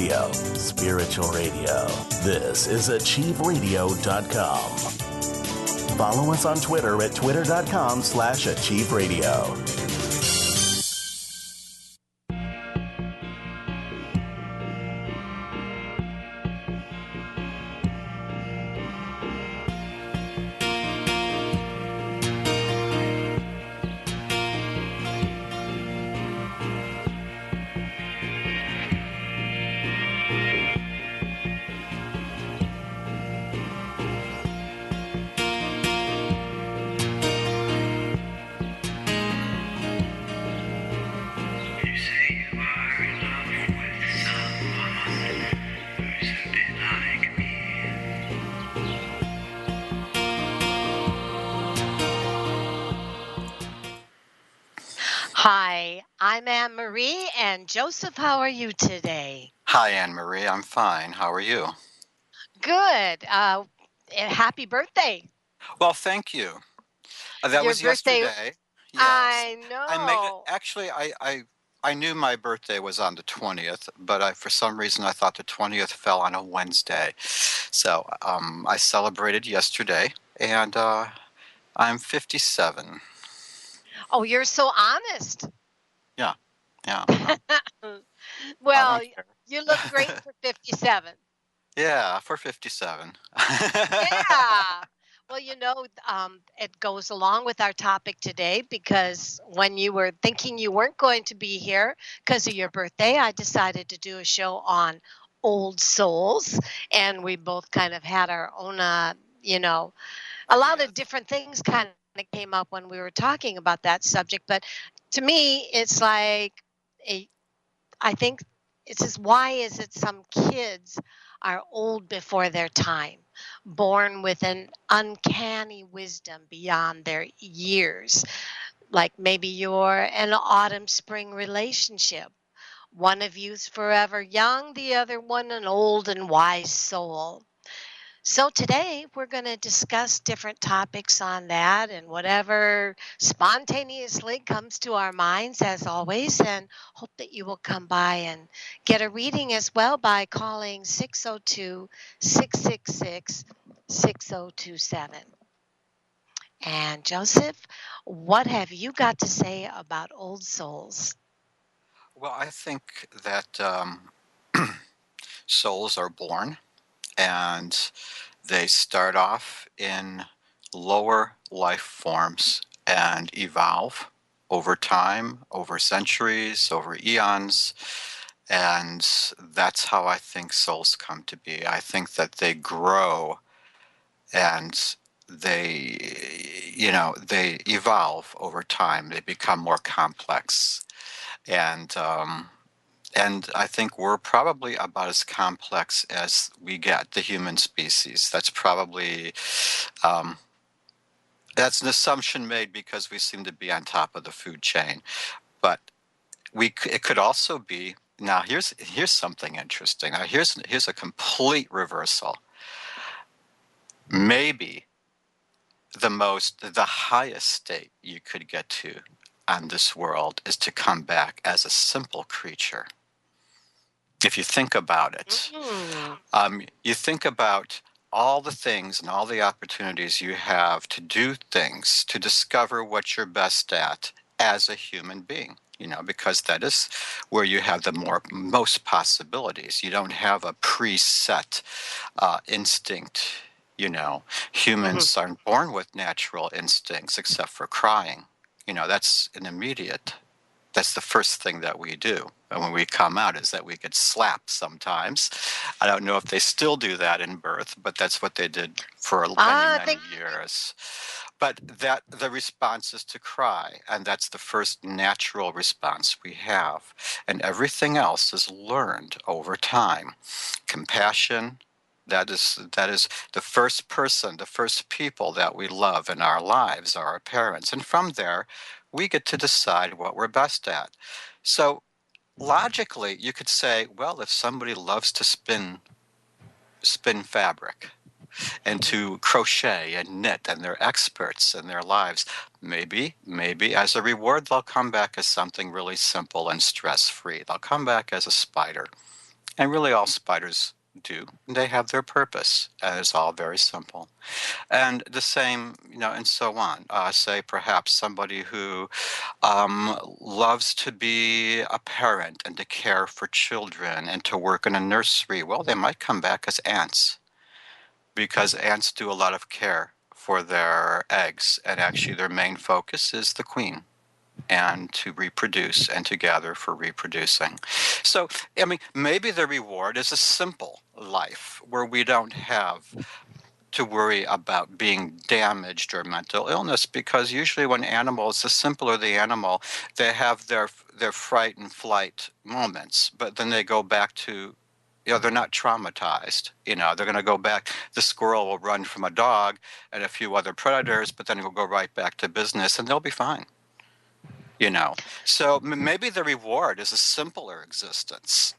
radio, spiritual radio. This is achieveradio.com. Follow us on Twitter at twitter.com/achieveradio. Hi, I'm Anne-Marie, and Joseph, how are you today? Hi, Anne-Marie. I'm fine. How are you? Good. Happy birthday. Well, thank you. That Your was birthday, yesterday. Yes. I I made it. know. Actually, I knew my birthday was on the 20th, but for some reason I thought the 20th fell on a Wednesday. So I celebrated yesterday, and I'm 57. Oh, you're so honest. Yeah, yeah. I Well, don't care. you look great for 57. Yeah, for 57. Yeah. Well, it goes along with our topic today because when you were thinking you weren't going to be here because of your birthday, I decided to do a show on old souls. And we both kind of had our own, a lot of Ideas. different things kind of came up when we were talking about that subject. But to me, it's like, I think it's just why is it some kids are old before their time, born with an uncanny wisdom beyond their years? Like maybe you're an autumn spring relationship. One of you's forever young, the other one an old and wise soul. So today we're going to discuss different topics on that and whatever spontaneously comes to our minds as always, and hope that you will come by and get a reading as well by calling 602-666-6027. And Joseph, what have you got to say about old souls? Well, I think that souls are born, and they start off in lower life forms and evolve over time, over centuries, over eons. And that's how I think souls come to be. I think that they grow and they evolve over time. They become more complex. And, and I think we're probably about as complex as we get, the human species. Um, that's an assumption made because we seem to be on top of the food chain. But it could also be, now here's something interesting. Now here's a complete reversal. Maybe the highest state you could get to on this world is to come back as a simple creature. If you think about it, you think about all the things and all the opportunities you have to do things, to discover what you're best at as a human being, because that is where you have the most possibilities. You don't have a preset instinct. Humans aren't born with natural instincts except for crying. That's that's the first thing that we do. And when we come out is that we get slapped sometimes. I don't know if they still do that in birth, but that's what they did for many years. But that the response is to cry, and that's the first natural response we have. And everything else is learned over time. Compassion, that is the first person, the first people that we love in our lives are our parents. And from there, we get to decide what we're best at. So logically, you could say, well, if somebody loves to spin fabric and to crochet and knit, and they're experts in their lives, maybe as a reward, they'll come back as something really simple and stress-free. They'll come back as a spider. And really all spiders do. They have their purpose. And it's all very simple. And the same, and so on. Say perhaps somebody who loves to be a parent and to care for children and to work in a nursery. Well, they might come back as ants because ants do a lot of care for their eggs. And actually their main focus is the queen and to reproduce and to gather for reproducing. So, I mean, maybe the reward is a simple life where we don't have to worry about being damaged or mental illness, because usually when animals, the simpler the animal, they have their fright and flight moments, but then they go back to, they're not traumatized. They're going to go back. The squirrel will run from a dog and a few other predators, but then he'll go right back to business and they'll be fine. So maybe the reward is a simpler existence.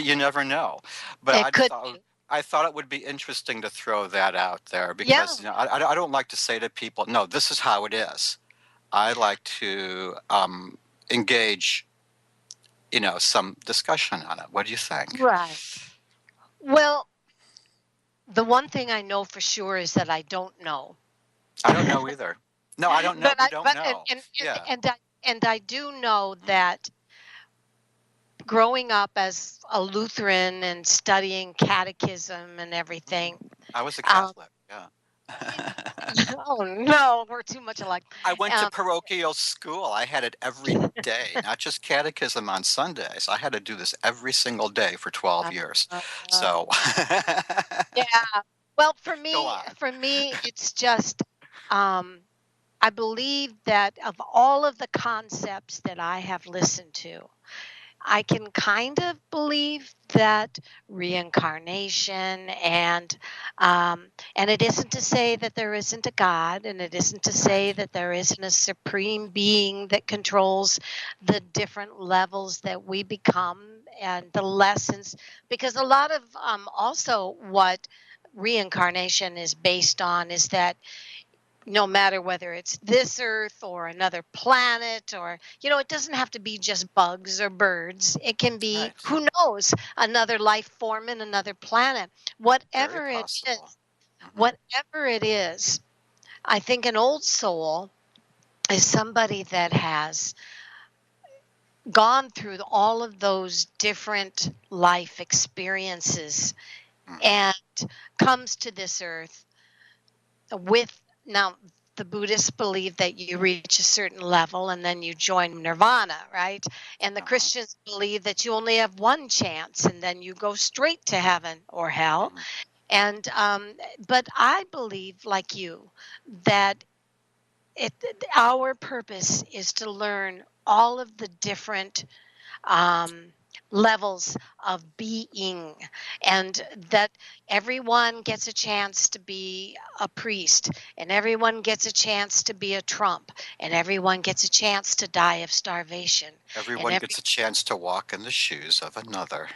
You never know. But It could be. I thought it would be interesting to throw that out there Yeah. because I don't like to say to people, no, this is how it is. I like to engage, some discussion on it. What do you think? Right. Well, the one thing I know for sure is that I don't know. I don't know either. No, I don't know. We don't know. Yeah. And I do know that growing up as a Lutheran and studying catechism and everything. I was a Catholic. Yeah. Oh no, we're too much alike. I went to parochial school. I had it every day, not just catechism on Sundays. I had to do this every single day for 12 years. So yeah. Well, for me, it's just I believe that of all of the concepts that I have listened to, I can kind of believe that reincarnation and it isn't to say that there isn't a God, and it isn't to say that there isn't a supreme being that controls the different levels that we become and the lessons, because a lot of also what reincarnation is based on is that no matter whether it's this earth or another planet, or it doesn't have to be just bugs or birds. It can be, right. Who knows, another life form in another planet. Whatever it is, whatever it is, I think an old soul is somebody that has gone through all of those different life experiences and comes to this earth with, now the Buddhists believe that you reach a certain level and then you join nirvana, right? And the Christians believe that you only have one chance and then you go straight to heaven or hell. And but I believe, like you, that our purpose is to learn all of the different levels of being, and that everyone gets a chance to be a priest, and everyone gets a chance to be a Trump, and everyone gets a chance to die of starvation. Everyone gets a chance to walk in the shoes of another.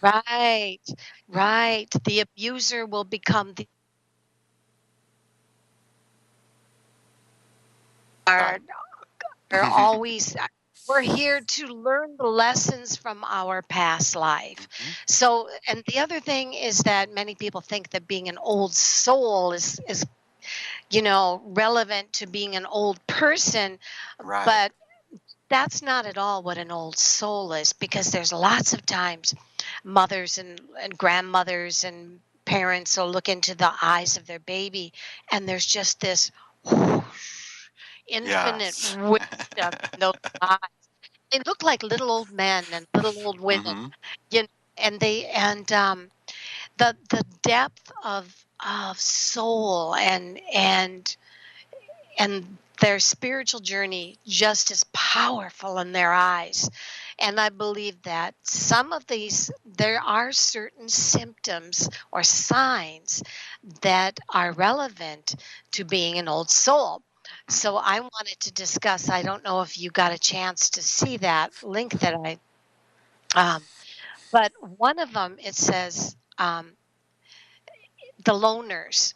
Right. The abuser will become the are always. We're here to learn the lessons from our past life. So, and the other thing is that many people think that being an old soul is relevant to being an old person, but that's not at all what an old soul is, because there's lots of times mothers and grandmothers and parents will look into the eyes of their baby and there's just this infinite wisdom in those eyes. They look like little old men and little old women, and the depth of soul and their spiritual journey just as powerful in their eyes. And I believe that there are certain symptoms or signs that are relevant to being an old soul. So I wanted to discuss, I don't know if you got a chance to see that link that but one of them, it says, the loners.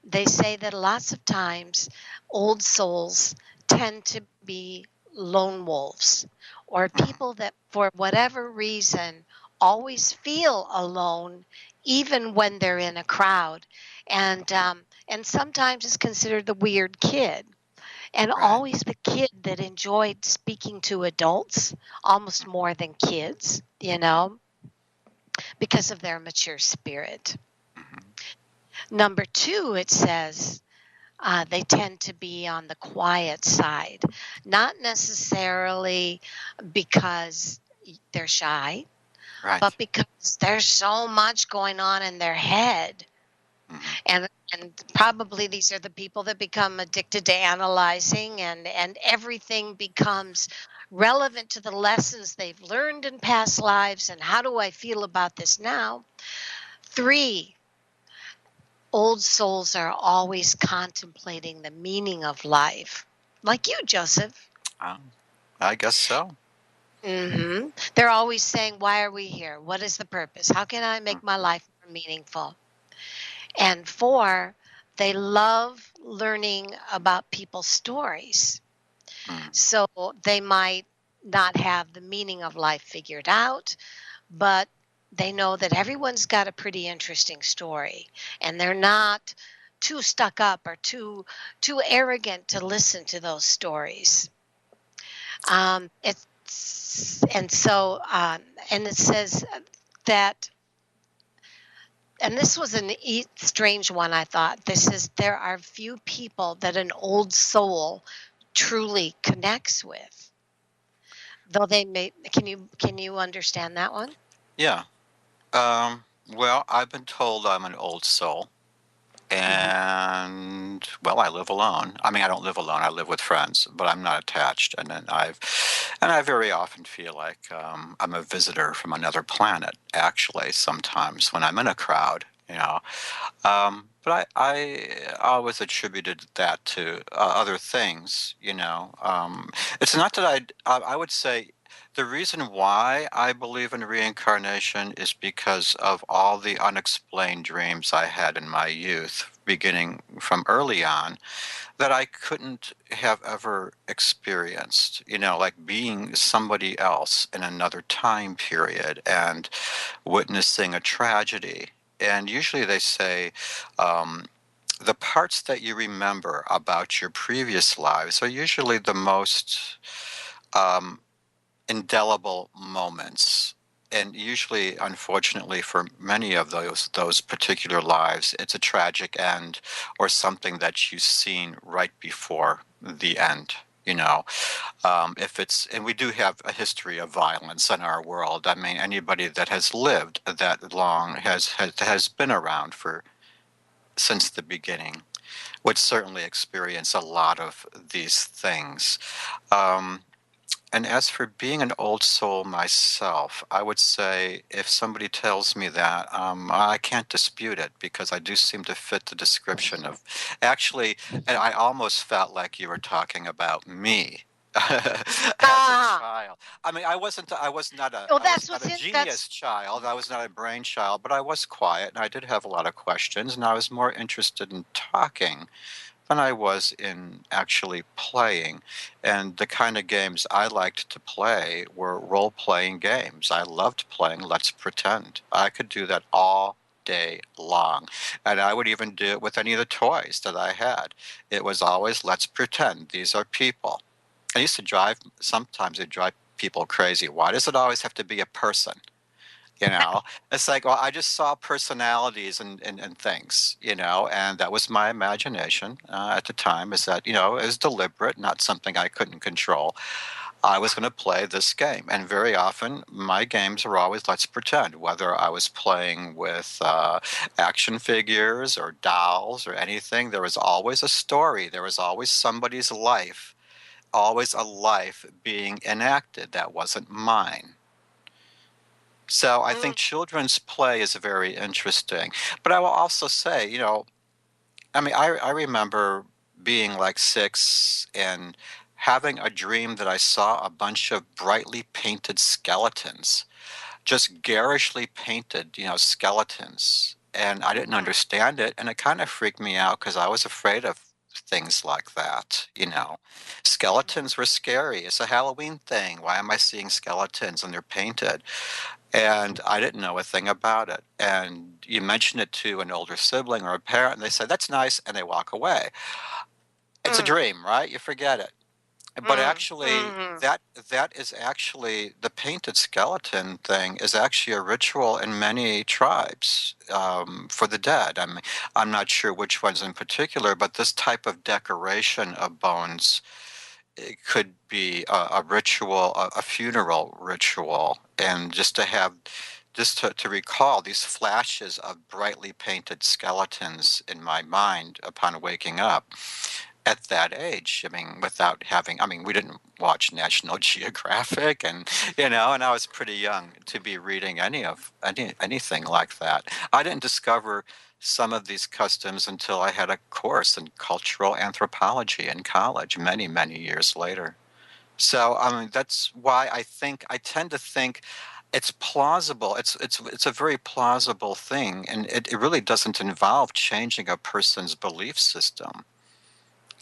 They say that lots of times old souls tend to be lone wolves, or people that for whatever reason always feel alone, even when they're in a crowd, and sometimes is considered the weird kid, and Right. always the kid that enjoyed speaking to adults almost more than kids, because of their mature spirit. Mm-hmm. Number two, it says they tend to be on the quiet side, not necessarily because they're shy, Right. but because there's so much going on in their head. Mm-hmm. And probably these are the people that become addicted to analyzing, and everything becomes relevant to the lessons they've learned in past lives, and how do I feel about this now. Three, old souls are always contemplating the meaning of life, like you, Joseph. I guess so. They're always saying, why are we here? What is the purpose? How can I make my Mm-hmm. life more meaningful? And four, they love learning about people's stories. Mm-hmm. So they might not have the meaning of life figured out, but they know that everyone's got a pretty interesting story, and they're not too stuck up or too arrogant to listen to those stories. It's and so and it says that, and this was an strange one. I thought this is there are few people that an old soul truly connects with, though they may. Can you understand that one? Yeah. Well, I've been told I'm an old soul. Hmm. And well, I live alone. I mean, I don't live alone. I live with friends, but I'm not attached. And I very often feel like I'm a visitor from another planet. Actually, sometimes when I'm in a crowd, but I always attributed that to other things. It's not that I would say the reason why I believe in reincarnation is because of all the unexplained dreams I had in my youth, beginning from early on, that I couldn't have ever experienced, like being somebody else in another time period and witnessing a tragedy. And usually they say, um, the parts that you remember about your previous lives are usually the most um, indelible moments. And usually, unfortunately, for many of those particular lives, it's a tragic end or something that you've seen right before the end. You know, if it's, and we do have a history of violence in our world. I mean, anybody that has lived that long has been around for since the beginning would certainly experience a lot of these things. Um, and as for being an old soul myself, I would say if somebody tells me that, I can't dispute it because I do seem to fit the description of actually, and I almost felt like you were talking about me. As a Ah, child, I mean, well, I was that's not what's a in. That's genius child. I was not a brain child, but I was quiet and I did have a lot of questions, and I was more interested in talking than I was in actually playing. And the kind of games I liked to play were role playing games. I loved playing Let's Pretend. I could do that all day long. And I would even do it with any of the toys that I had. It was always Let's Pretend. These are people. I used to sometimes it drive people crazy. Why does it always have to be a person? you know it's like, well, I just saw personalities and things, and that was my imagination at the time, is that it was deliberate, not something I couldn't control. I was going to play this game, and very often my games were always Let's Pretend, whether I was playing with action figures or dolls or anything. There was always a story, there was always somebody's life, always a life being enacted that wasn't mine. So I think mm, children's play is very interesting. But I will also say, I mean, I remember being like 6 and having a dream that I saw a bunch of brightly painted skeletons, just garishly painted, skeletons. And I didn't mm, understand it. And it kind of freaked me out because I was afraid of things like that. mhm. Skeletons were scary. It's a Halloween thing. Why am I seeing skeletons and they're painted? And I didn't know a thing about it. And you mention it to an older sibling or a parent, and they say, that's nice, and they walk away. It's a Mm, dream, right? You forget it. But actually, mm. that is actually the painted skeleton thing is actually a ritual in many tribes for the dead. I'm not sure which ones in particular, but this type of decoration of bones, it could be a ritual, a funeral ritual, and just to recall these flashes of brightly painted skeletons in my mind upon waking up at that age. I mean, we didn't watch National Geographic, and I was pretty young to be reading anything like that. I didn't discover some of these customs until I had a course in cultural anthropology in college many, many years later. So, I mean, that's why I tend to think it's plausible. It's a very plausible thing, and it really doesn't involve changing a person's belief system.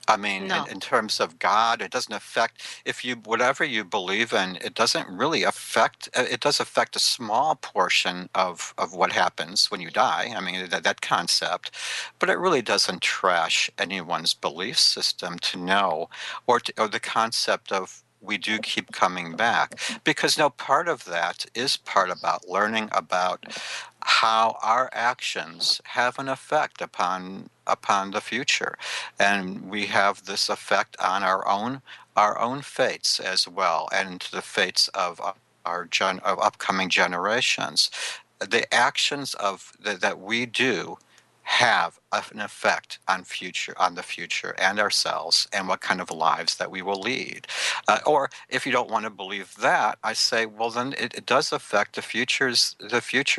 I mean, in, No. in terms of God, it doesn't affect if you whatever you believe in. It doesn't really affect. It does affect a small portion of what happens when you die. I mean, that concept, but it really doesn't trash anyone's belief system to know, or the concept of we do keep coming back, because no part of that is part about learning about how our actions have an effect upon the future, and we have this effect on our own fates as well, and the fates of of upcoming generations. The actions that we do have an effect on the future and ourselves, and what kind of lives that we will lead. Or if you don't want to believe that, I say, well, then it does affect the future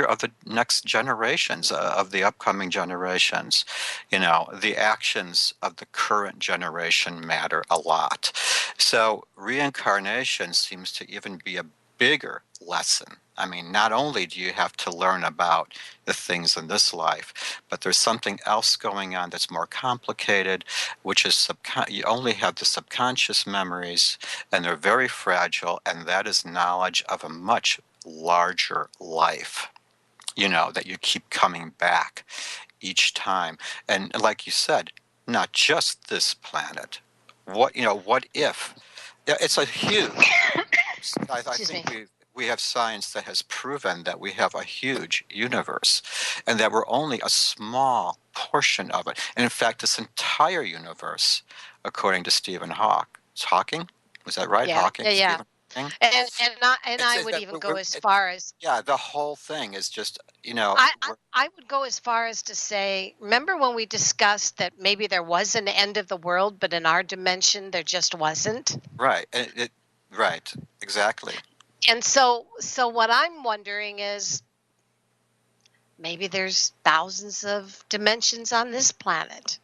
of the next generations, of the upcoming generations. The actions of the current generation matter a lot. So reincarnation seems to even be a bigger lesson. I mean, not only do you have to learn about the things in this life, but there's something else going on that's more complicated, which is you only have the subconscious memories, and they're very fragile, and that is knowledge of a much larger life, that you keep coming back each time. And like you said, not just this planet. What if? Yeah, it's a huge. I Excuse think me. we have science that has proven that we have a huge universe, and that we're only a small portion of it. And in fact, this entire universe, according to Stephen Hawking, was that right? Yeah, Hawking, yeah, yeah. Stephen Hawking. And I It's would that even go as far as yeah, the whole thing is just I, I I would go as far as to say, remember when we discussed that maybe there was an end of the world, but in our dimension there just wasn't? right. Right, exactly. And so what I'm wondering is maybe there's thousands of dimensions on this planet.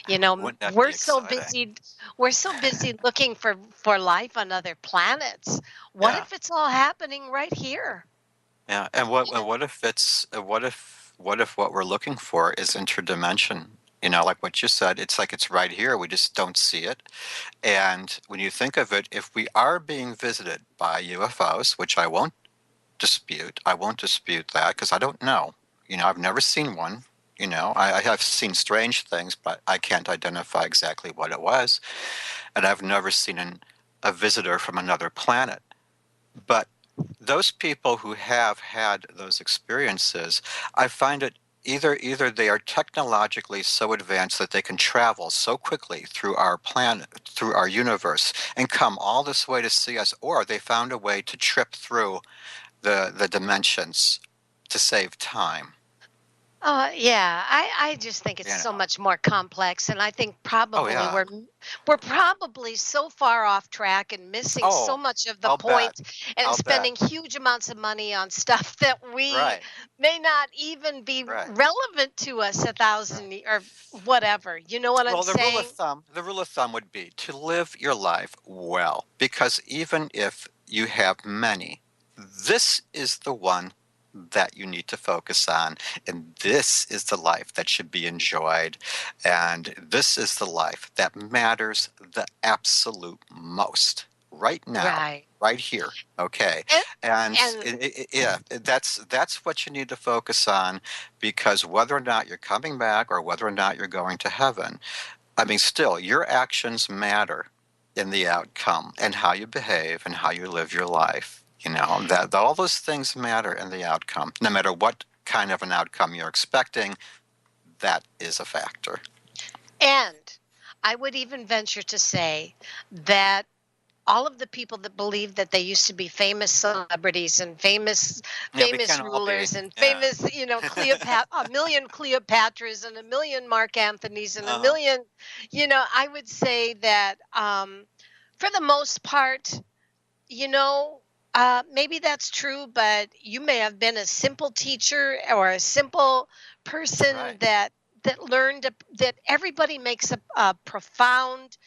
Wouldn't that We're be so exciting? busy we're so busy looking for life on other planets. What Yeah. if it's all happening right here? Yeah, and what if it's what if what we're looking for is interdimension? Like what you said, it's like it's right here. We just don't see it. And when you think of it, if we are being visited by UFOs, which I won't dispute that because I don't know. I've never seen one. I have seen strange things, but I can't identify exactly what it was. And I've never seen a visitor from another planet. But those people who have had those experiences, I find it either they are technologically so advanced that they can travel so quickly through our planet, through our universe, and come all this way to see us, or they found a way to trip through the dimensions to save time. Yeah, I just think it's You so know. much more complex, and I think Oh probably yeah. we're probably so far off track and missing so Oh, much of the I'll bet. point, and I'll bet. spending huge amounts of money on stuff that we Right. may not even be Right. relevant to us a Right. thousand or whatever. You know what I'm Well, saying? the rule of thumb would be to live your life well, because even if you have many, this is the one that you need to focus on, and this is the life that should be enjoyed, and this is the life that matters the absolute most right now. Right. right here. Okay. And yeah, that's what you need to focus on, because whether or not you're coming back or whether or not you're going to heaven, I mean, still, your actions matter in the outcome, and how you behave and how you live your life. That all those things matter in the outcome. No matter what kind of an outcome you're expecting, that is a factor. And I would even venture to say that all of the people that believe that they used to be famous celebrities and famous Yeah, we can't all be. rulers and Yeah. famous, a million Cleopatras and a million Mark Anthonys and a Uh-huh. million, I would say that for the most part, maybe that's true, but you may have been a simple teacher or a simple person Right. that learned that everybody makes a profound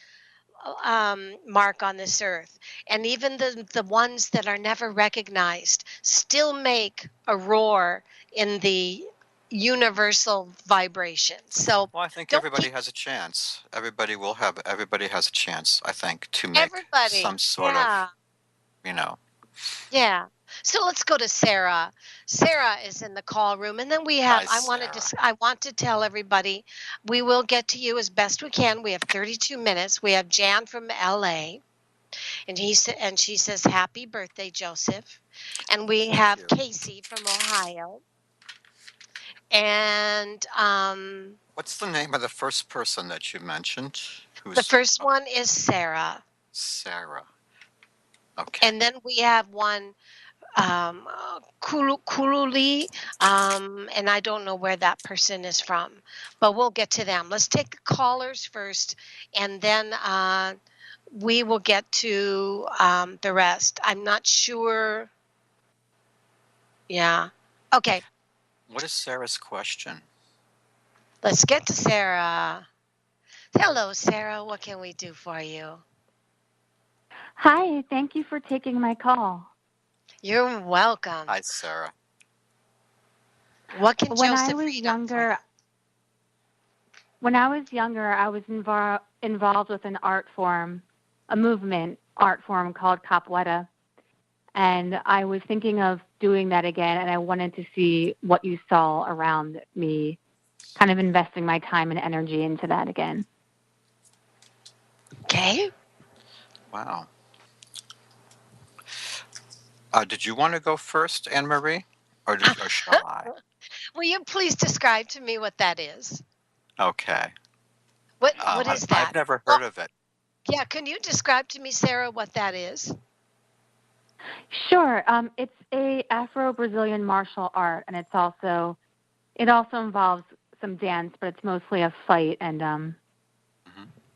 mark on this earth, and even the ones that are never recognized still make a roar in the universal vibration. So Well, I think don't everybody keep has a chance. Everybody has a chance, I think, to make some everybody. sort of, Yeah. you know. Yeah. So let's go to Sarah. Sarah is in the call room, and then we have. Hi, Sarah. I want to tell everybody, we will get to you as best we can. We have 32 minutes. We have Jan from LA, and she says, "Happy birthday, Joseph." And we Thank have you. Casey from Ohio, and What's the name of the first person that you mentioned? the Who's first one is Sarah, Sarah? Okay. and then we have one Kululi, and I don't know where that person is from, but we'll get to them. Let's take the callers first, and then we will get to the rest. I'm not sure. Yeah. Okay. What is Sarah's question? Let's get to Sarah. Hello, Sarah. What can we do for you? Hi, thank you for taking my call. You're welcome. Hi, Sarah. What can When I Joseph was read on for you? younger, I was involved with an art form, a movement art form called capoeira, and I was thinking of doing that again, and I wanted to see what you saw around me, kind of investing my time and energy into that again. Okay. Wow. Did you want to go first, Anne Marie, or shall I? Will you please describe to me what that is? Okay. What is that? I've never Well, heard of it. yeah, can you describe to me, Sarah, what that is? Sure. It's a Afro-Brazilian martial art, and it also involves some dance, but it's mostly a fight, and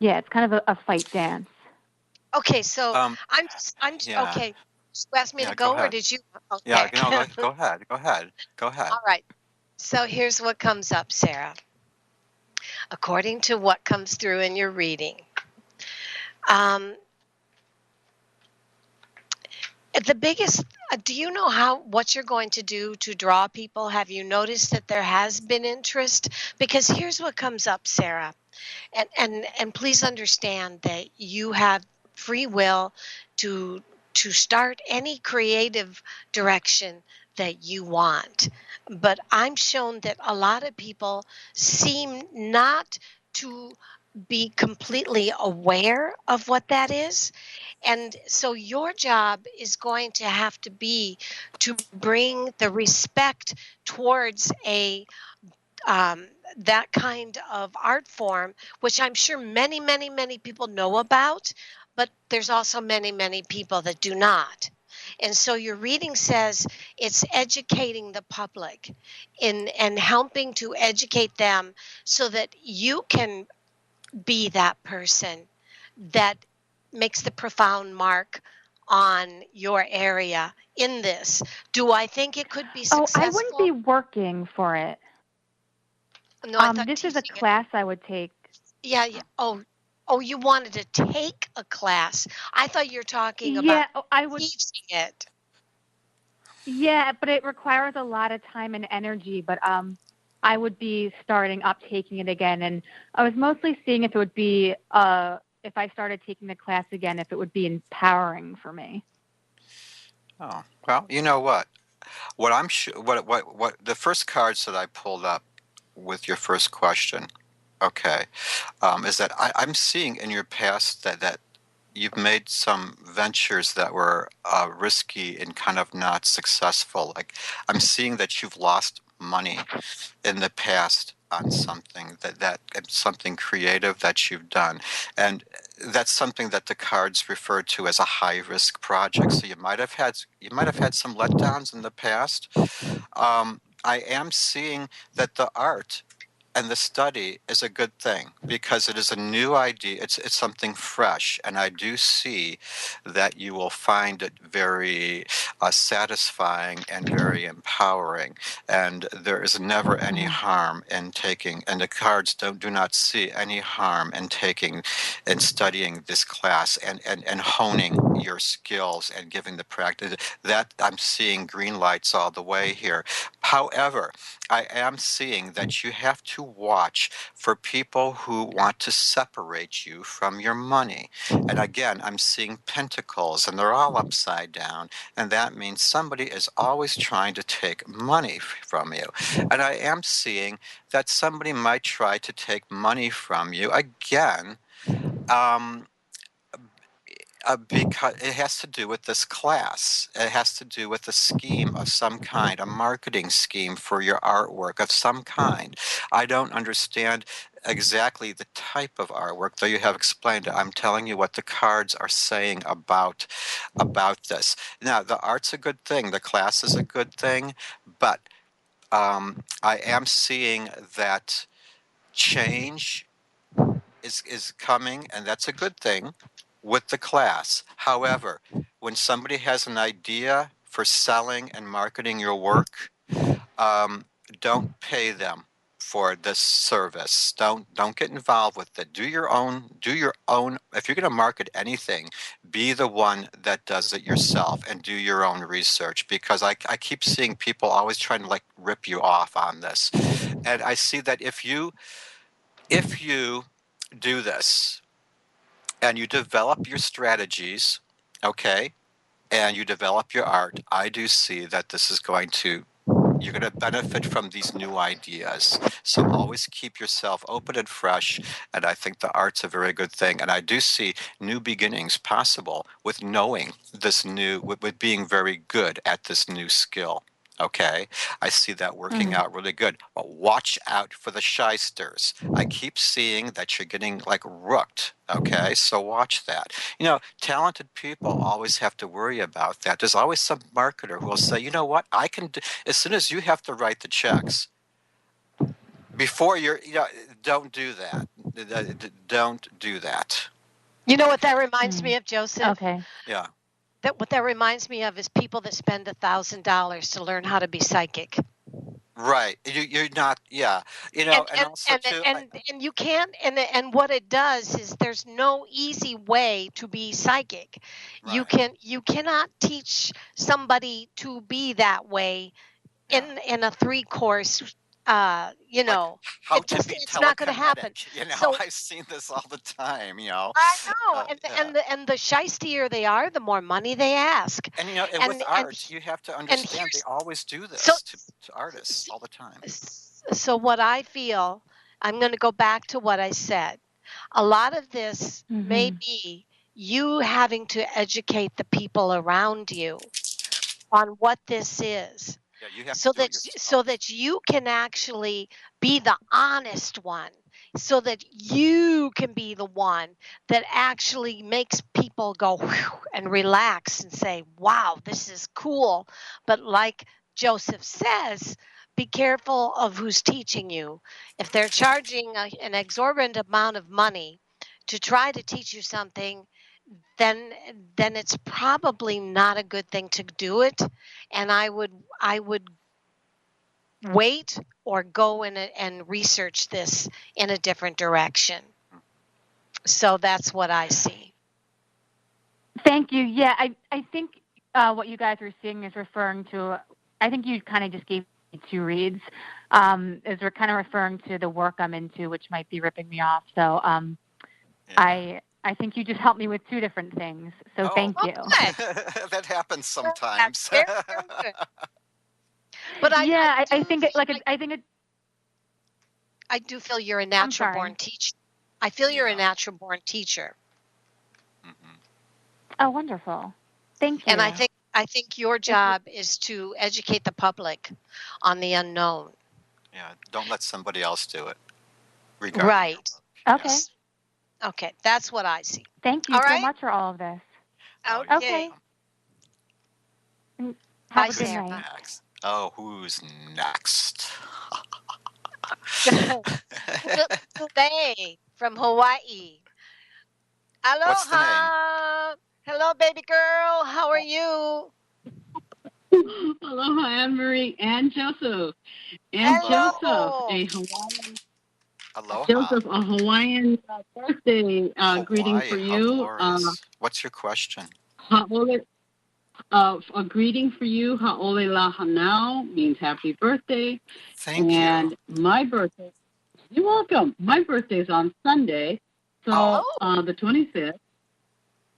yeah, it's kind of a fight dance. Okay, so Yeah. okay. You asked me to Go go, or ahead. did you? Yeah, Okay. no, go ahead. Go ahead. All right. So here's what comes up, Sarah. According to what comes through in your reading, the biggest. Do you know what you're going to do to draw people? Have you noticed that there has been interest? Because here's what comes up, Sarah, and please understand that you have free will to start any creative direction that you want. But I'm shown that a lot of people seem not to be completely aware of what that is. And so your job is going to have to be to bring the respect towards that kind of art form, which I'm sure many, many, many people know about, but there's also many, many people that do not. And so your reading says it's educating the public and helping to educate them so that you can be that person that makes the profound mark on your area in this. Do I think it could be successful? I wouldn't be working for it. No, I thought this is a teaching it. class I would take. Yeah, yeah. Oh, you wanted to take a class. I thought you were talking about I would teaching it. Yeah, but it requires a lot of time and energy. But I would be starting up taking it again, and I was mostly seeing if it would be if I started taking the class again, if it would be empowering for me. Oh, well, you know what? What I'm what the first cards that I pulled up with your first question, okay, is that I'm seeing in your past that you've made some ventures that were risky and kind of not successful. Like I'm seeing that you've lost money in the past on something that something creative that you've done, and that's something that the cards refer to as a high risk project. So you might have had some letdowns in the past. I am seeing that the art and the study is a good thing because it is a new idea. It's something fresh, and I do see that you will find it very satisfying and very empowering. And there is never any harm in taking, and the cards do not see any harm in taking and studying this class and honing your skills and giving the practice. That I'm seeing green lights all the way here. However, I am seeing that you have to watch for people who want to separate you from your money. And again, I'm seeing pentacles and they're all upside down. And that means somebody is always trying to take money from you. And I am seeing that somebody might try to take money from you again. Um, because it has to do with this class. It has to do with a scheme of some kind, a marketing scheme for your artwork of some kind. I don't understand exactly the type of artwork, though you have explained it. I'm telling you what the cards are saying about this. Now, the art's a good thing. The class is a good thing, but I am seeing that change is coming, and that's a good thing with the class. However, when somebody has an idea for selling and marketing your work, um, don't pay them for this service. Don't get involved with it. Do your own. Do your own. If you're going to market anything, be the one that does it yourself and do your own research. Because I keep seeing people always trying to like rip you off on this, and I see that if you do this and you develop your strategies, okay, and you develop your art, I do see that this is you're going to benefit from these new ideas. So always keep yourself open and fresh. And I think the art's a very good thing. And I do see new beginnings possible with knowing with being very good at this new skill. Okay, I see that working out really good. But watch out for the shysters. I keep seeing that you're getting like rooked. Okay, so watch that. Talented people always have to worry about that. There's always some marketer who will say, you know what, I can do, as soon as you have to write the checks, before don't do that. Don't do that. You know what that reminds me of, Joseph? Okay. Yeah. What that reminds me of is people that spend $1,000 to learn how to be psychic. Right. You're not, yeah. And also too, And you can't, and what it does is there's no easy way to be psychic. right. You cannot teach somebody to be that way Yeah. in a 3-course, Like how to be it's not going to happen. telekinetic. So I've seen this all the time. I know, Yeah. and the shystier they are, the more money they ask. And with art, you have to and understand they here's always do so this to artists all the time. so what I feel, I'm going to go back to what I said. A lot of this may be you having to educate the people around you on what this is. Yeah, you have So to do it yourself. that you can actually be the honest one, so that you can be the one that actually makes people go whew and relax and say, wow, this is cool. But like Joseph says, be careful of who's teaching you. If they're charging an exorbitant amount of money to try to teach you something, then it's probably not a good thing to do it. And I would wait or go in and research this in a different direction. So that's what I see. Thank you. Yeah, I think what you guys are seeing is referring to, I think you kind of just gave me 2 reads, is we're kind of referring to the work I'm into, which might be ripping me off. So Yeah. I think you just helped me with two different things. So Oh, thank you. Okay. that happens That's sometimes. very, very good. But Yeah, I do think feel I think it. I do feel you're a I'm natural born sorry. teacher. I feel you're a Yeah. natural born teacher. Hmm. Oh, wonderful. Thank And you. I think your Thank you. job is to educate the public on the unknown. Yeah. Don't let somebody else do it regarding your Right. book. Yeah. Okay. Okay, that's what I see. Thank you All so right? much for all of this. Oh, you're Okay. Okay. welcome. Mm, Bye, have a good Who's night. Sarah. next? Oh, who's next? Sule from Hawaii. What's the name? Aloha. Hello, baby girl. How are you? Aloha, Anne Marie and Joseph. And Hello. Joseph, Hello. Aloha. A Hawaiian birthday greeting Hawaii. for How you. glorious. What's your question? Ha'ole, a greeting for you. Ha'ole la hanau means happy birthday. Thank you. And my birthday, you're welcome. My birthday is on Sunday, Oh, so Oh, the 25th.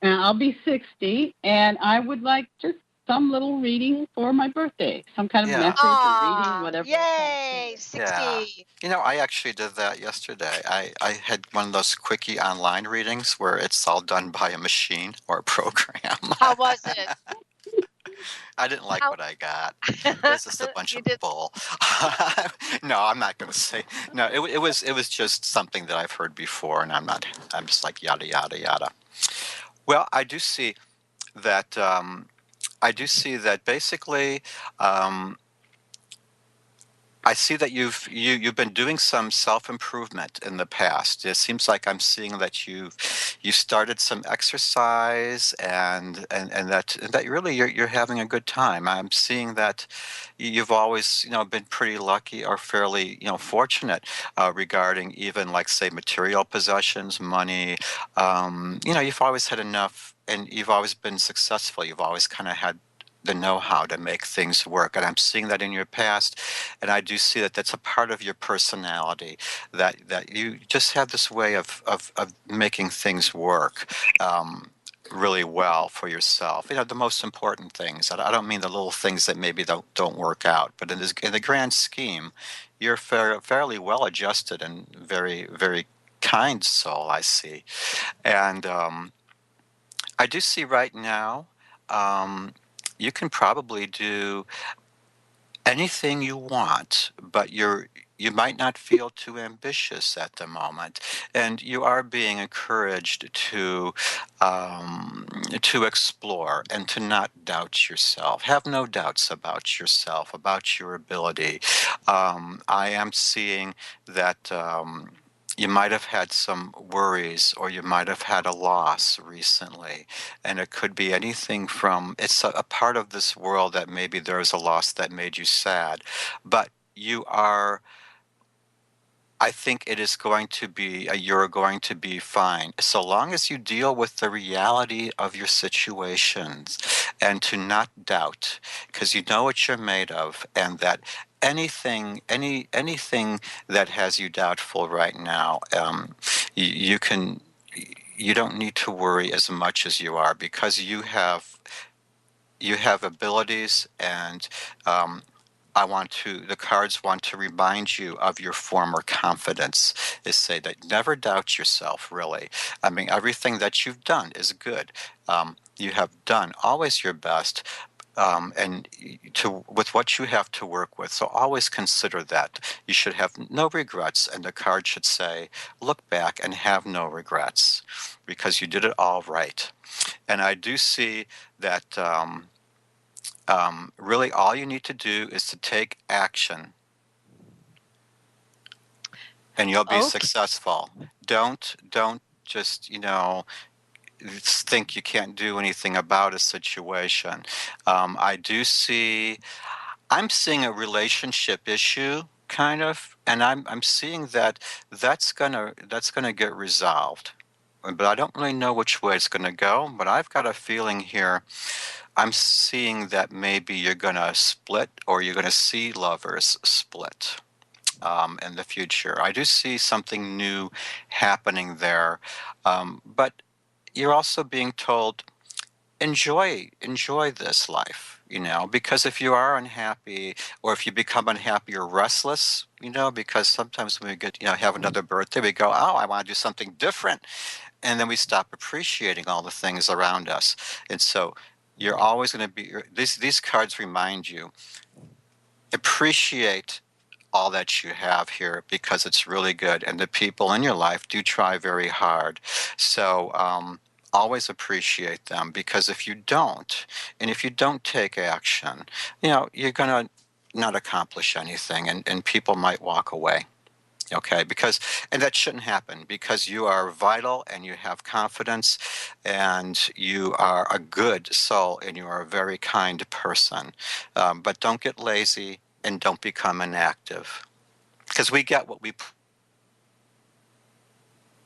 And I'll be 60, and I would like just some little reading for my birthday, some kind of yeah. message or reading, aw, whatever. yay, Yeah. 60. I actually did that yesterday. I had one of those quickie online readings where it's all done by a machine or a program. How was it? I didn't like How what I got. It was just a bunch you of did? bull. No, I'm not going to say. No, it was just something that I've heard before, and I'm just like yada yada yada. Well, that I do see that basically. I see that you've been doing some self-improvement in the past. It seems like I'm seeing that you started some exercise and that really you're having a good time. I'm seeing that you've always been pretty lucky or fairly fortunate regarding even like say material possessions, money. You've always had enough, and you've always been successful. You've always kind of had the know-how to make things work, and I'm seeing that in your past, and I do see that that's a part of your personality, that you just have this way of making things work really well for yourself. The most important things. I don't mean the little things that maybe don't work out, but in the grand scheme, you're fairly well adjusted and very, very kind soul, I see. And I do see right now, um, you can probably do anything you want, but you might not feel too ambitious at the moment, and you are being encouraged to explore and to not doubt yourself. Have no doubts about yourself, about your ability. I am seeing that. You might have had some worries, or you might have had a loss recently, and it could be anything from it's a part of this world that maybe there was a loss that made you sad, but you are I think it is going to be you're going to be fine so long as you deal with the reality of your situations and to not doubt, because you know what you're made of, and that anything that has you doubtful right now, you can you don't need to worry as much as you are, because you have abilities, and um, the cards want to remind you of your former confidence. Is say that never doubt yourself, really. I mean, everything that you've done is good. You have done always your best, and with what you have to work with. So always consider that. You should have no regrets, and the card should say, look back and have no regrets, because you did it all right. And I do see that really all you need to do is to take action, and you'll be Okay. successful. Don't just think you can't do anything about a situation. I do see I'm seeing a relationship issue kind of, and I'm seeing that that's gonna get resolved, but I don't really know which way it's gonna go. But I've got a feeling here. I'm seeing that maybe you're gonna split, or you're gonna see lovers split in the future. I do see something new happening there, but you're also being told, enjoy this life, because if you are unhappy, or if you become unhappy or restless, because sometimes when we get, have another birthday, we go, oh, I want to do something different. And then we stop appreciating all the things around us. And so you're always going to be, these cards remind you, appreciate all that you have here, because it's really good. And the people in your life do try very hard. So always appreciate them, because if you don't, and if you don't take action, you're going to not accomplish anything, and people might walk away. Okay, and that shouldn't happen, because you are vital and you have confidence and you are a good soul and you are a very kind person. But don't get lazy and don't become inactive, because we get what we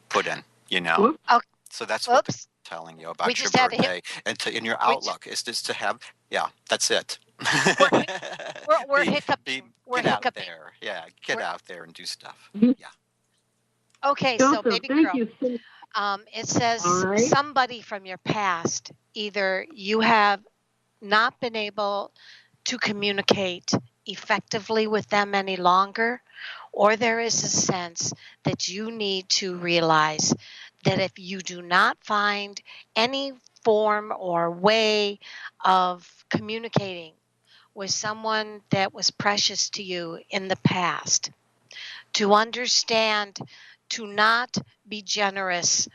put in, Whoop. Okay. So that's what they're Oops. telling you We about your just had to hit. birthday, and in your We just, outlook is just to have, yeah, that's it. we're we're hiccuping. We're Get out hiccuping. there. Yeah, get out there and do stuff. Mhm. Yeah. Okay, so Joseph, baby thank girl, you. it All says right. somebody from your past, either you have not been able to communicate effectively with them any longer, or there is a sense that you need to realize that if you do not find any form or way of communicating with someone that was precious to you in the past, to understand, to not be generous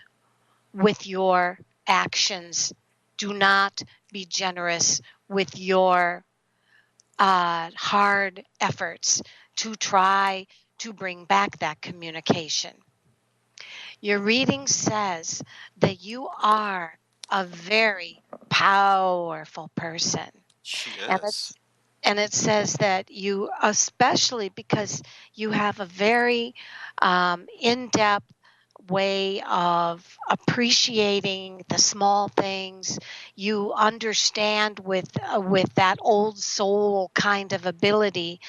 with your actions, do not be generous with your hard efforts to try to bring back that communication. Your reading says that you are a very powerful person. She And is. it says that you, especially because you have a very in-depth way of appreciating the small things. You understand with that old soul kind of ability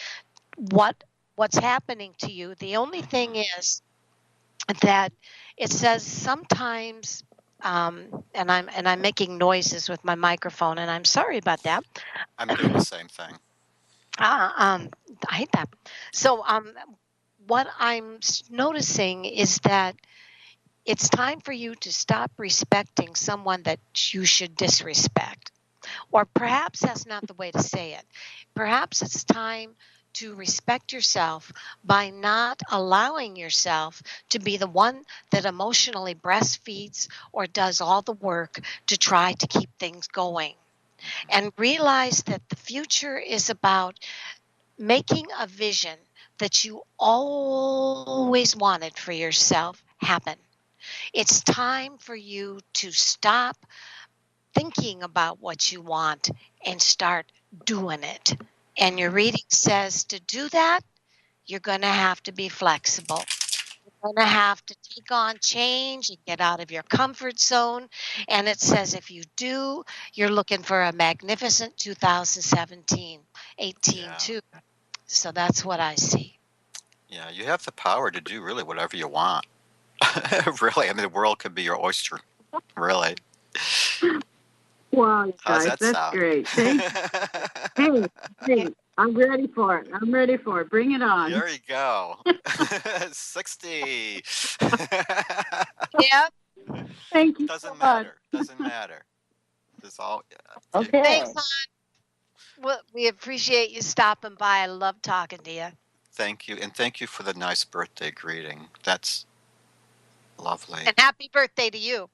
what's happening to you. The only thing is that it says sometimes, and I'm making noises with my microphone, and I'm sorry about that. I'm doing the same thing. I hate that. So, what I'm noticing is that it's time for you to stop respecting someone that you should disrespect. Or perhaps that's not the way to say it. Perhaps it's time to respect yourself by not allowing yourself to be the one that emotionally breastfeeds or does all the work to try to keep things going. And realize that the future is about making a vision that you always wanted for yourself happen. It's time for you to stop thinking about what you want and start doing it. And your reading says to do that, you're going to have to be flexible. You're going to have to take on change and get out of your comfort zone. And it says if you do, you're looking for a magnificent 2017, 18 Yeah. too. So that's what I see. Yeah, you have the power to do really whatever you want. Really, I mean, the world could be your oyster. Really. Wow, you How's guys, that that's sound? great. Thank you. Hey, I'm ready for it. I'm ready for it. Bring it on. There you go. 60. Yep. Thank you so Doesn't much. matter. Doesn't matter. It's all. Okay. Thanks, hon. Well, we appreciate you stopping by. I love talking to you. Thank you, and thank you for the nice birthday greeting. That's lovely. And happy birthday to you.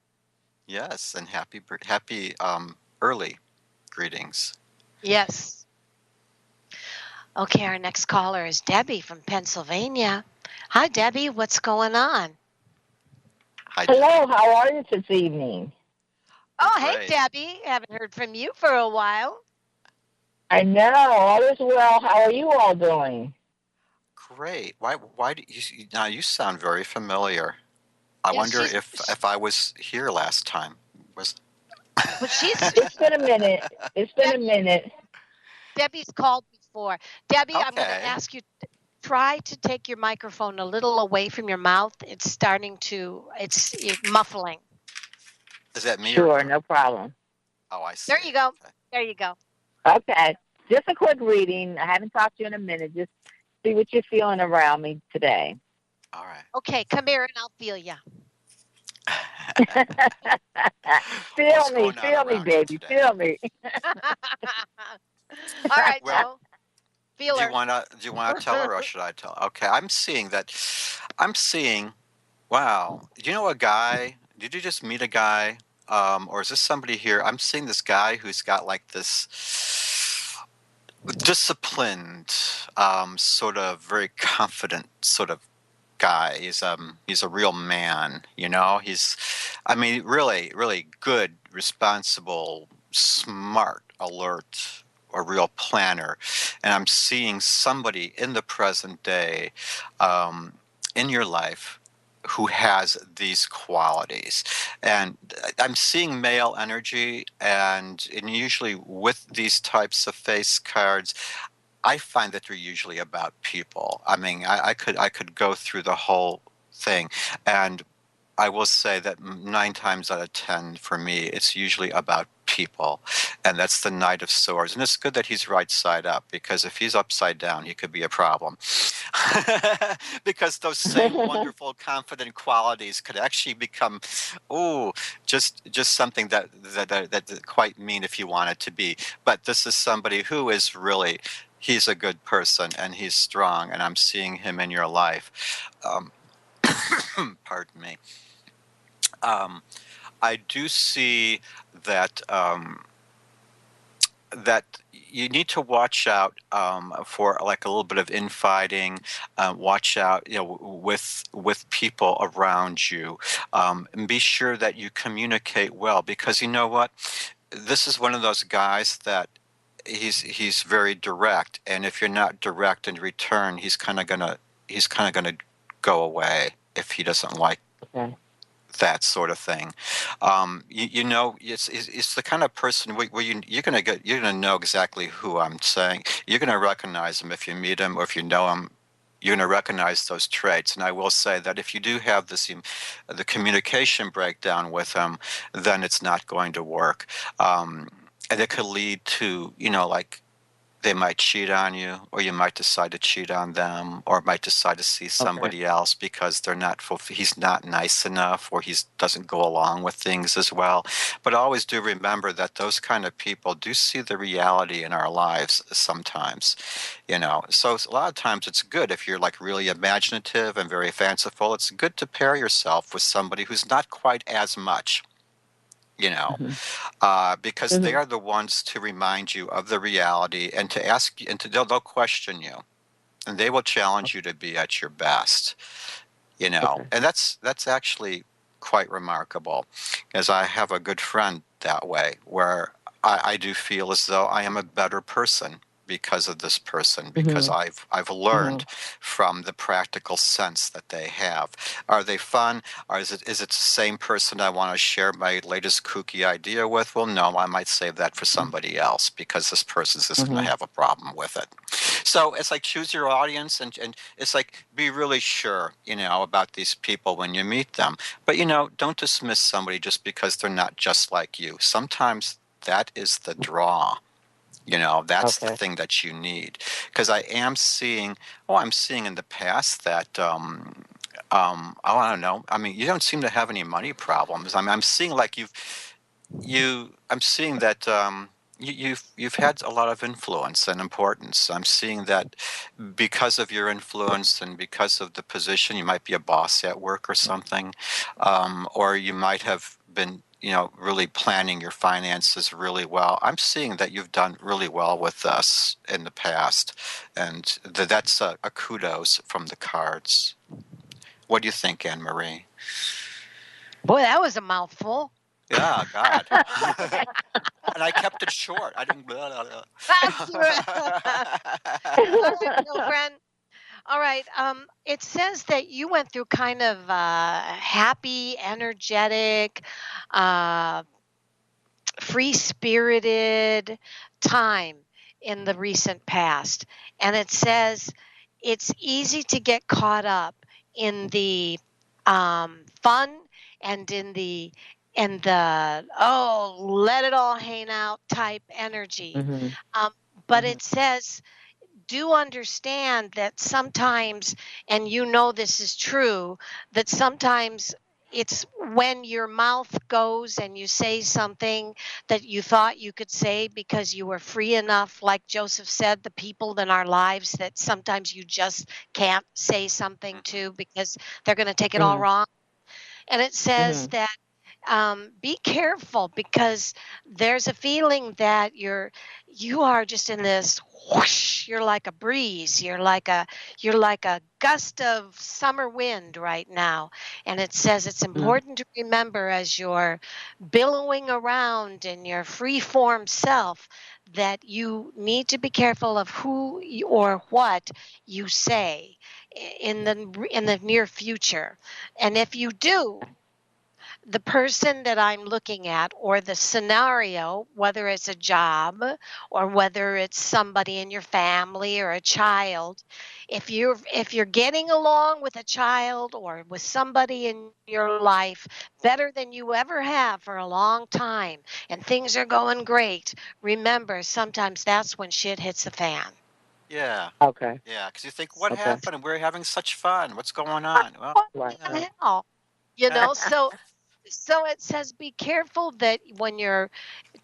Yes, and happy early greetings. Yes. Okay, our next caller is Debbie from Pennsylvania. Hi, Debbie. What's going on? Hi, Debbie. Hello, how are you this evening? Oh, hey, Great. Debbie. Haven't heard from you for a while. I know, all is well. How are you all doing? Great. Why do you now? You sound very familiar. I Yeah, wonder if I was here last time. Was well, she's It's been a minute. It's been a minute. Debbie's called before. Debbie, I'm going to okay. ask you, try to take your microphone a little away from your mouth. It's muffling. Is that me? Sure, or no problem. Oh, I see. There you go. Okay. There you go. Okay. Just a quick reading. I haven't talked to you in a minute. Just see what you're feeling around me today. All right. Okay, come here and I'll feel you. What's Feel going on me, around you baby, today? feel me. All right, Well, Joe. Feel do you her. want to tell her, or should I tell? Okay, I'm seeing that. I'm seeing. Wow. Do you know a guy? Did you just meet a guy? Or is this somebody here? I'm seeing this guy who's got like this disciplined, sort of very confident sort of guy. He's a real man, you know. I mean, really, really good, responsible, smart, alert, a real planner. And I'm seeing somebody in the present day, in your life, who has these qualities. And I'm seeing male energy, and usually with these types of face cards, I find that they're usually about people. I mean, I could go through the whole thing, and I will say that 9 times out of 10 for me, it's usually about people, and that's the Knight of Swords. And it's good that he's right side up, because if he's upside down, he could be a problem. Because those same wonderful, confident qualities could actually become, oh, just something that quite mean if you want it to be. But this is somebody who is really. He's a good person and he's strong, and I'm seeing him in your life. Pardon me. I do see that that you need to watch out for like a little bit of infighting. Watch out, with people around you, and be sure that you communicate well, because you know what, this is one of those guys that he's very direct, and if you're not direct in return, he's kind of gonna go away if he doesn't like Okay. that sort of thing. It's the kind of person where you're gonna know exactly who I'm saying. You're gonna recognize him if you meet him, or if you know him. You're going to recognize those traits. And I will say that if you do have the communication breakdown with him, then it's not going to work. And it could lead to, like, they might cheat on you, or you might decide to cheat on them, or might decide to see somebody else because he's not nice enough, or he doesn't go along with things as well. But always do remember that those kind of people do see the reality in our lives sometimes, So a lot of times it's good if you're like really imaginative and very fanciful. It's good to pair yourself with somebody who's not quite as much. Because they are the ones to remind you of the reality, and to ask you, and they'll question you, and they will challenge you to be at your best. And that's actually quite remarkable, as I have a good friend that way, where I do feel as though I am a better person because of this person, because I've learned from the practical sense that they have. Are they fun? Or is it the same person I want to share my latest kooky idea with? Well, no, I might save that for somebody else, because this person's just going to have a problem with it. So it's like, choose your audience, and it's like, be really sure, about these people when you meet them. But, don't dismiss somebody just because they're not just like you. Sometimes that is the draw. That's the thing that you need. Because I'm seeing in the past that, I don't know. I mean, you don't seem to have any money problems. I'm seeing like I'm seeing that, you've had a lot of influence and importance. I'm seeing that because of your influence and because of the position, you might be a boss at work or something, or you might have been, really planning your finances really well. I'm seeing that you've done really well with us in the past, and that's a kudos from the cards. What do you think, Anne Marie? Boy, that was a mouthful. Yeah, God. And I kept it short. I didn't. That's all right, girlfriend. All right. It says that you went through kind of happy, energetic, free-spirited time in the recent past. And it says it's easy to get caught up in the fun and in the and the let it all hang out type energy. But it says, do understand that sometimes, and this is true, that sometimes it's when your mouth goes and you say something that you thought you could say because you were free enough, like Joseph said, the people in our lives that sometimes you just can't say something to because they're going to take it all wrong. And it says that be careful, because there's a feeling that you are just in this whoosh. You're like a breeze. You're like a gust of summer wind right now. And it says it's important to remember, as you're billowing around in your free form self, that you need to be careful of who or what you say in the near future. And if you do, the person that I'm looking at, or the scenario, whether it's a job or whether it's somebody in your family or a child, if you're getting along with a child or with somebody in your life better than you ever have for a long time, and things are going great, remember, sometimes that's when shit hits the fan. Yeah. Okay. Yeah, because you think, what happened? We're having such fun. What's going on? Well, What the hell? So it says be careful that when you're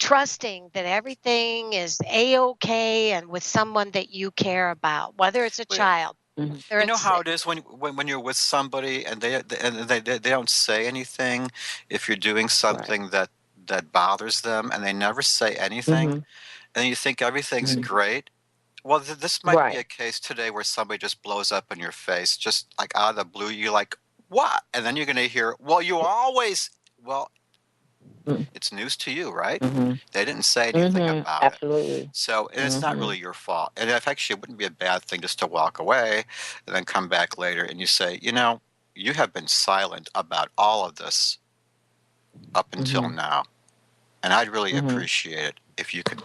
trusting that everything is A-okay and with someone that you care about, whether it's a child. You know how it is when you're with somebody and they don't say anything if you're doing something that bothers them, and they never say anything, and you think everything's great. Well, this might be a case today where somebody just blows up in your face, just like out of the blue. You're like, what? And then you're going to hear, well, it's news to you, right? They didn't say anything about Absolutely. it. So, and it's not really your fault. And actually, it wouldn't be a bad thing just to walk away and then come back later and you say, you have been silent about all of this up until now. And I'd really appreciate it if you could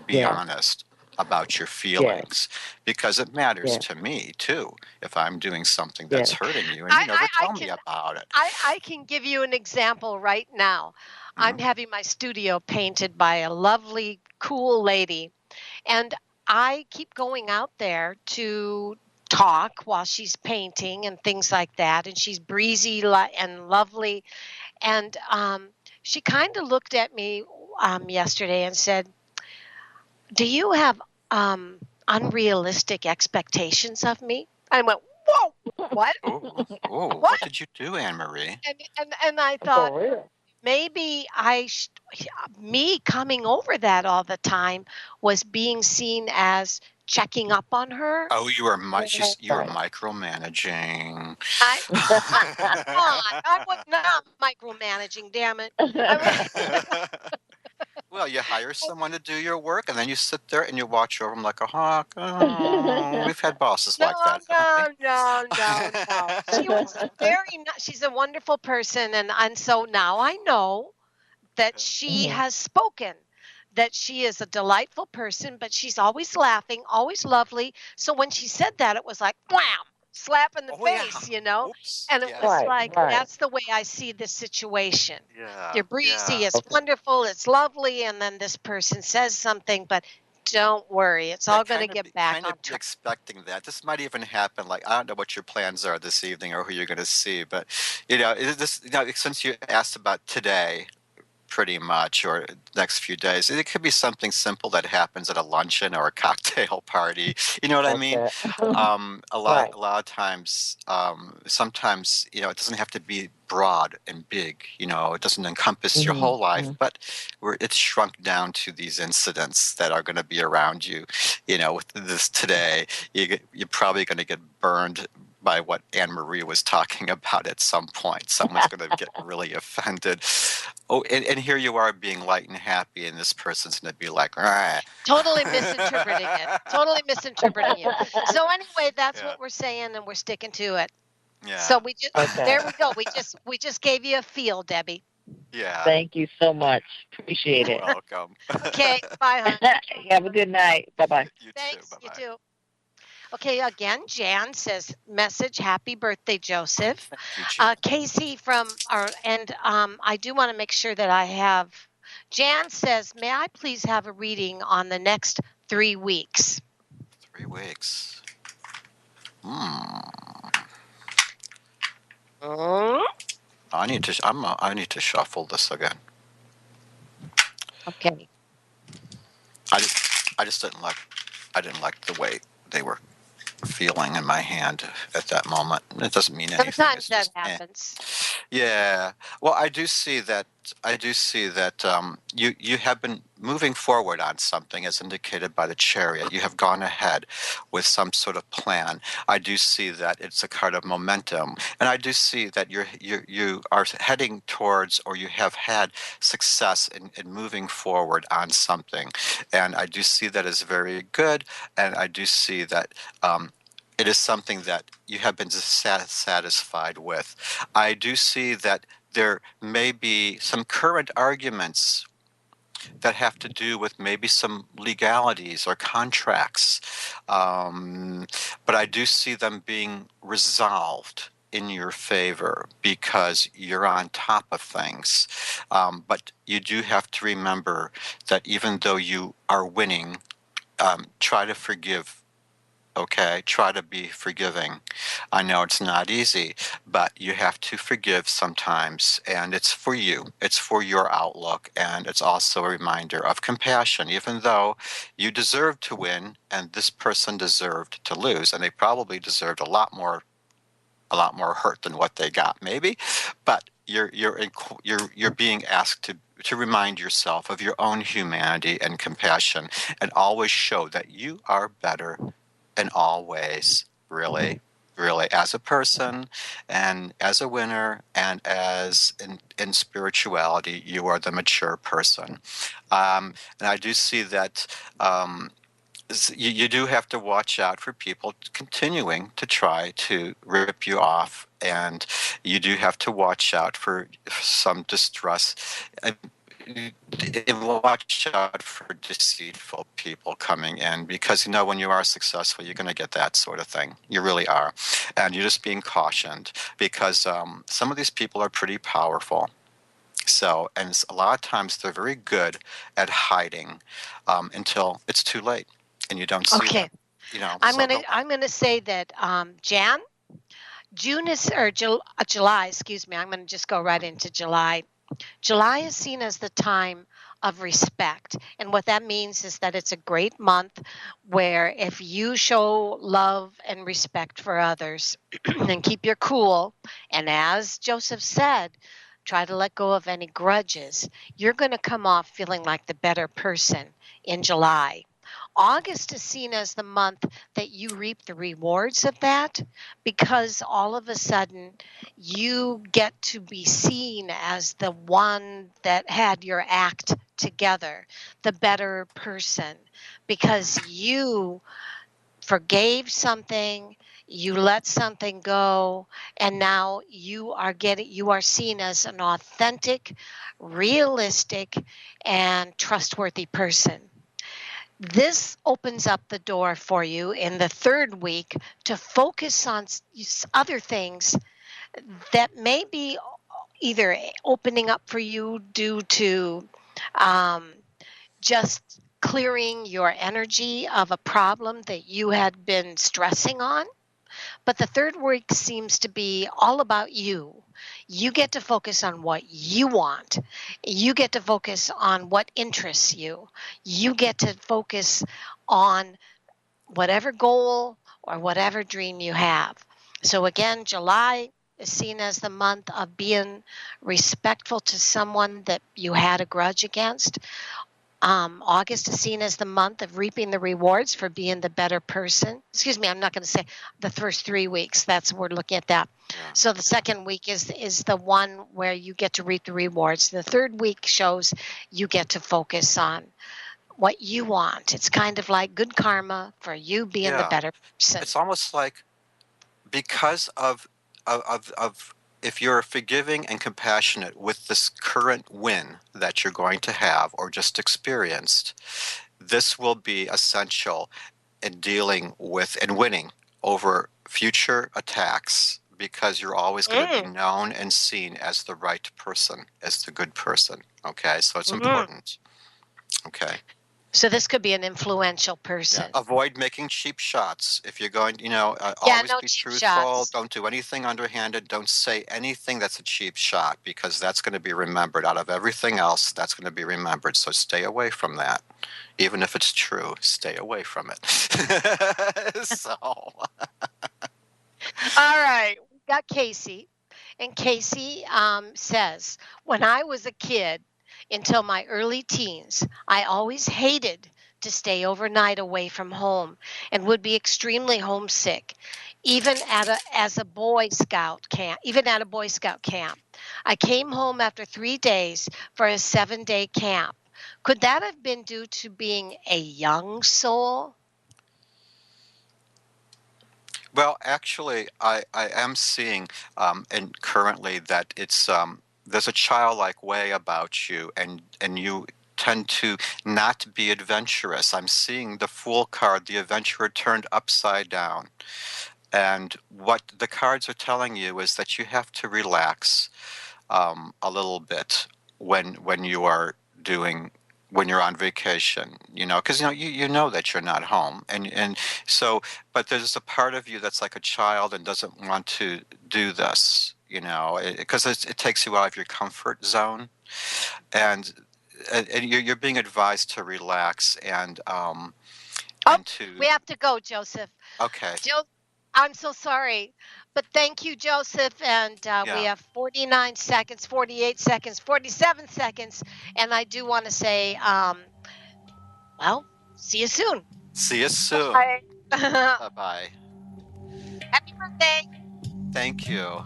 be honest about your feelings, because it matters to me too if I'm doing something that's hurting you and you never tell me about it. I can give you an example right now. I'm having my studio painted by a lovely, cool lady, and I keep going out there to talk while she's painting and things like that, and she's breezy and lovely. And she kind of looked at me yesterday and said, do you have unrealistic expectations of me? I went, whoa, what? What did you do, Anne-Marie? And I thought, maybe me coming over that all the time was being seen as checking up on her. Oh, you were micromanaging. I was not micromanaging, damn it. Well, you hire someone to do your work, and then you sit there and you watch over them like a hawk. Oh, we've had bosses like that. No. She was she's a wonderful person, and so now I know that she has spoken, that she is a delightful person, but she's always laughing, always lovely. So when she said that, it was like, wham, slap in the face, Oops. And it was like, that's the way I see this situation. You're breezy, it's wonderful, it's lovely, and then this person says something, but don't worry, it's all going to get back on track. Expecting that. This might even happen. Like, I don't know what your plans are this evening or who you're going to see, but since you asked about today, pretty much, or next few days, it could be something simple that happens at a luncheon or a cocktail party. You know what I mean? A lot of times, sometimes it doesn't have to be broad and big. It doesn't encompass your whole life, but it's shrunk down to these incidents that are going to be around you. With this today, you're probably going to get burned by what Anne-Marie was talking about at some point. Someone's going to get really offended. Oh, and here you are being light and happy, and this person's going to be like, ah. Totally misinterpreting it. So anyway, that's what we're saying, and we're sticking to it. Yeah. So there we go. We just gave you a feel, Debbie. Yeah. Thank you so much. Appreciate it. You're welcome. Okay. Bye, hon. Have a good night. Bye-bye. You Thanks. too. Bye-bye. You too. Okay, again, Jan says, message, happy birthday, Joseph. Thank you, Jan. Casey I do want to make sure that I have, Jan says, may I please have a reading on the next 3 weeks? 3 weeks. Hmm. I need to shuffle this again. Okay. I just didn't like the way they were feeling in my hand at that moment. It doesn't mean anything. Sometimes It's that just happens. Yeah. Well, I do see that. You have been moving forward on something, as indicated by the Chariot. You have gone ahead with some sort of plan. I do see that it's a card of momentum, and I do see that you are heading towards, or you have had success in moving forward on something, and I do see that as very good, and I do see that. It is something that you have been satisfied with. I do see that there may be some current arguments that have to do with maybe some legalities or contracts, but I do see them being resolved in your favor because you're on top of things. But you do have to remember that even though you are winning, try to forgive. Okay, try to be forgiving. I know it's not easy, but you have to forgive sometimes, and it's for you. It's for your outlook, and it's also a reminder of compassion, even though you deserved to win and this person deserved to lose, and they probably deserved a lot more hurt than what they got, maybe. But you're being asked to remind yourself of your own humanity and compassion, and always show that you are better in all ways, really, really, as a person and as a winner, and as in spirituality, you are the mature person. And I do see that you do have to watch out for people continuing to try to rip you off, and you do have to watch out for some distress. And watch out for deceitful people coming in, because when you are successful, you're going to get that sort of thing. You really are, and you're just being cautioned, because some of these people are pretty powerful. So, and a lot of times they're very good at hiding until it's too late, and you don't see them. Okay. I'm gonna say that Jan, July. Excuse me. I'm gonna just go right into July. July is seen as the time of respect. And what that means is that it's a great month where if you show love and respect for others and keep your cool, and as Joseph said, try to let go of any grudges, you're going to come off feeling like the better person in July. August is seen as the month that you reap the rewards of that, because all of a sudden you get to be seen as the one that had your act together, the better person, because you forgave something, you let something go, and now you are seen as an authentic, realistic, and trustworthy person. This opens up the door for you in the third week to focus on other things that may be either opening up for you due to just clearing your energy of a problem that you had been stressing on. But the third week seems to be all about you. You get to focus on what you want. You get to focus on what interests you. You get to focus on whatever goal or whatever dream you have. So again, July is seen as the month of being respectful to someone that you had a grudge against. August is seen as the month of reaping the rewards for being the better person. Excuse me, I'm not going to say the first 3 weeks. We're looking at that. Yeah. So the second week is the one where you get to reap the rewards. The third week shows you get to focus on what you want. It's kind of like good karma for you being the better person. It's almost like, because of if you're forgiving and compassionate with this current win that you're going to have or just experienced, this will be essential dealing with and winning over future attacks, because you're always going to be known and seen as the right person, as the good person. Okay, so it's important. Okay. So this could be an influential person. Yeah. Avoid making cheap shots. If you're going, Yeah, always no be cheap truthful. shots. Don't do anything underhanded. Don't say anything that's a cheap shot, because that's going to be remembered. Out of everything else, that's going to be remembered. So stay away from that. Even if it's true, stay away from it. So. All right, we got Casey. And Casey says, when I was a kid until my early teens, I always hated to stay overnight away from home and would be extremely homesick, even as a Boy Scout camp. Even at a Boy Scout camp, I came home after 3 days for a 7-day camp. Could that have been due to being a young soul? Well, actually, I am seeing, and currently, that it's there's a childlike way about you, and you tend to not be adventurous. I'm seeing the Fool card, the adventurer turned upside down, and what the cards are telling you is that you have to relax a little bit when you are doing when you're on vacation, because you know that you're not home, and so, but there's a part of you that's like a child and doesn't want to do this, because it takes you out of your comfort zone, and you're being advised to relax and to. We have to go, Joseph. Okay. I'm so sorry, but thank you, Joseph. And we Yeah. have 49 seconds, 48 seconds, 47 seconds. And I do want to say, well, see you soon. See you soon. Bye. Bye-bye. Happy birthday. Thank you.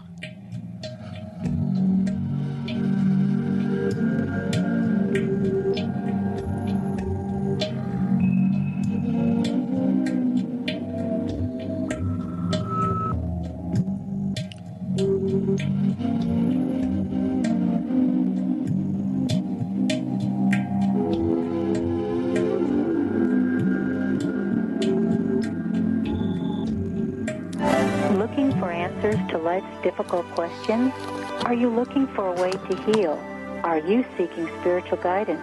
Looking for answers to life's difficult questions? Are you looking for a way to heal? Are you seeking spiritual guidance?